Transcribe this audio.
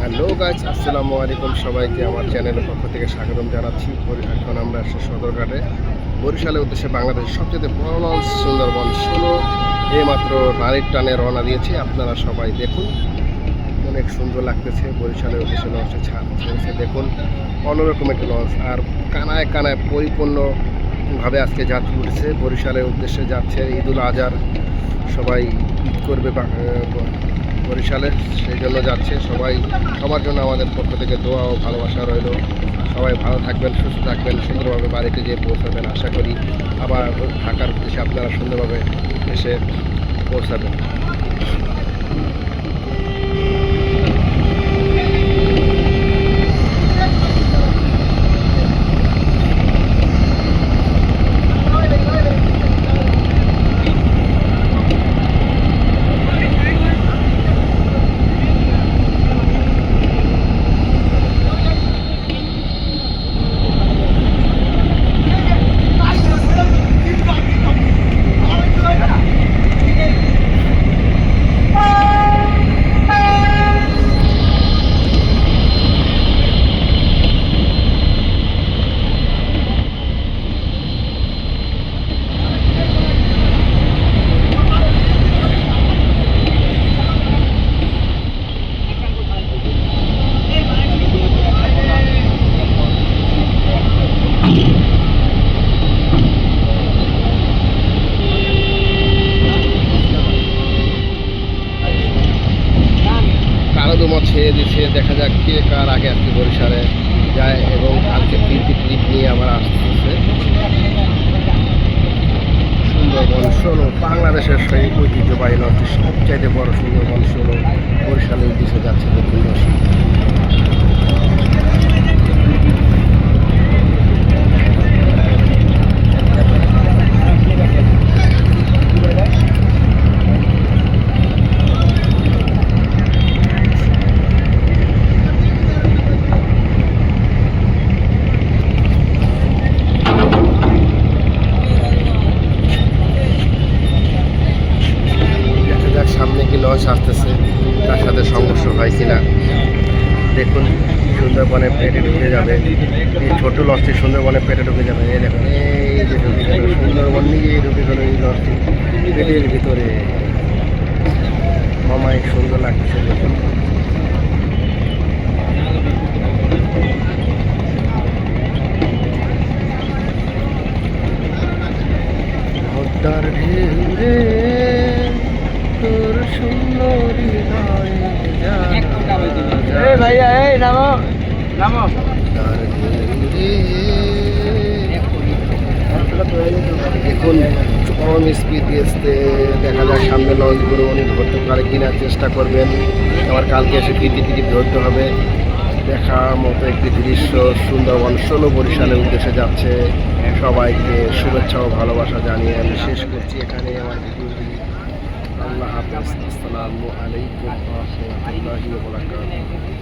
Hello guys, আসসালামু আলাইকুম। সবাইকে আমার চ্যানেলের পক্ষ থেকে স্বাগতম জানাচ্ছি। এখন আমরা আসছি সদরঘাটে, বরিশালের উদ্দেশ্যে বাংলাদেশের সবচেয়ে বড় লঞ্চ সুন্দরবন 16 এইমাত্র নারীর টানে রওনা দিয়েছি। আপনারা সবাই দেখুন, অনেক সুন্দর লাগতেছে। বরিশালের উদ্দেশ্যে লঞ্চে ছেড়েছে, দেখুন অন্যরকম একটি লঞ্চ, আর কানায় কানায় পরিপূর্ণভাবে আজকে যাত্রী উঠেছে। বরিশালের উদ্দেশ্যে যাচ্ছে ঈদুল আজহার, সবাই ঈদ করবে বরিশালে, সেই জন্য যাচ্ছে। সবার জন্য আমাদের পক্ষ থেকে দোয়া ও ভালোবাসা রইল। সবাই ভালো থাকবেন, সুস্থ থাকবেন, সুন্দরভাবে বাড়িতে যেয়ে পৌঁছাবেন। আশা করি আবার ঢাকার উদ্দেশ্যে আপনারা সুন্দরভাবে এসে পৌঁছাবেন। ছেড়ে দিচ্ছে, দেখা যাক কে কার আগে আজকে বরিশালে যায় এবং কালকে ফিরতি ট্রিপ নিয়ে আবার আসতেছে। সুন্দরবন 16 বাংলাদেশের সেই ঐতিহ্যবাহী লঞ্চটি, সবচাইতে বড় সুন্দরবন 16 বরিশালের উদ্দেশ্যে যাচ্ছে দক্ষিণ দর্শক। সামনে কি লঞ্চ আসতেছে, তার সাথে সংঘর্ষ হয় কিনা দেখুন। সুন্দরবনে পেটে ঢুকে যাবে, এই ছোট লঞ্চটি সুন্দরবনে পেটে ঢুকে যাবে। এই দেখুন, এই যে ঢুকে গেল, সুন্দরবন নিজেই ঢুকে গেল এই লঞ্চটি পেটের ভিতরে। মামায় সুন্দর লাগতেছে দেখুন। পদ্মার ঢেউ রে তোর সুন্দর ভাইয়া এই নামো নামো। এখন চরম স্পিড আসতে, দেখা যায় সামনে লঞ্চগুলো উনি ধরতে পারে কিনা, চেষ্টা করবেন। আবার কালকে এসে টিকিট ধরতে হবে। দেখার মতো একটি দৃশ্য, সুন্দরবন 16 বরিশালের উদ্দেশ্যে যাচ্ছে। সবাইকে শুভেচ্ছা ও ভালোবাসা জানিয়ে আমি শেষ করছি এখানে আমার ভিডিওটি। আল্লাহ হাফেজ, আসসালামু আলাইকুম ওয়া রাহমাতুল্লাহি ওয়া বারাকাতুহু।